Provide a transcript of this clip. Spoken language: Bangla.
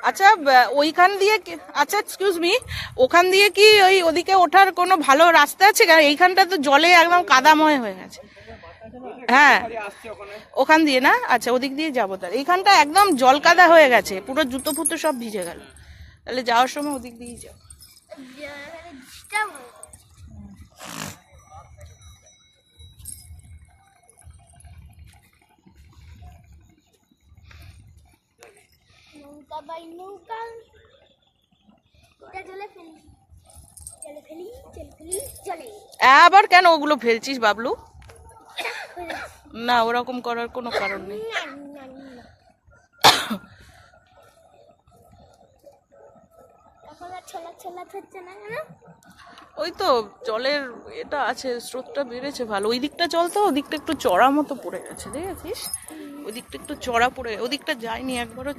আচ্ছা ওইখান দিয়ে আচ্ছা এক্সকিউজ মি, ওখান দিয়ে কি ওই ওদিকে ওঠার কোনো ভালো রাস্তা আছে? কারণ এইখানটা তো জলে একদম কাদাময় হয়ে গেছে। হ্যাঁ ওখান দিয়ে না, আচ্ছা ওদিক দিয়ে যাবো। তার এইখানটা একদম জল কাদা হয়ে গেছে, পুরো জুতো ফুতো সব ভিজে গেল। তাহলে যাওয়ার সময় ওদিক দিয়েই যাও। আবার কেন ওগুলো ফেলছিস বাবলু? না ওরকম করার কোনো কারণ নেই। ওই তো জলের এটা আছে, স্রোতটা বেড়েছে ভালো। ওই দিকটা চল তো, ওদিকটা একটু চড়া মতো পড়ে গেছে, দেখেছিস? ওই দিকটা একটু চড়া পড়ে, ওদিকটা যায়নি একবারও।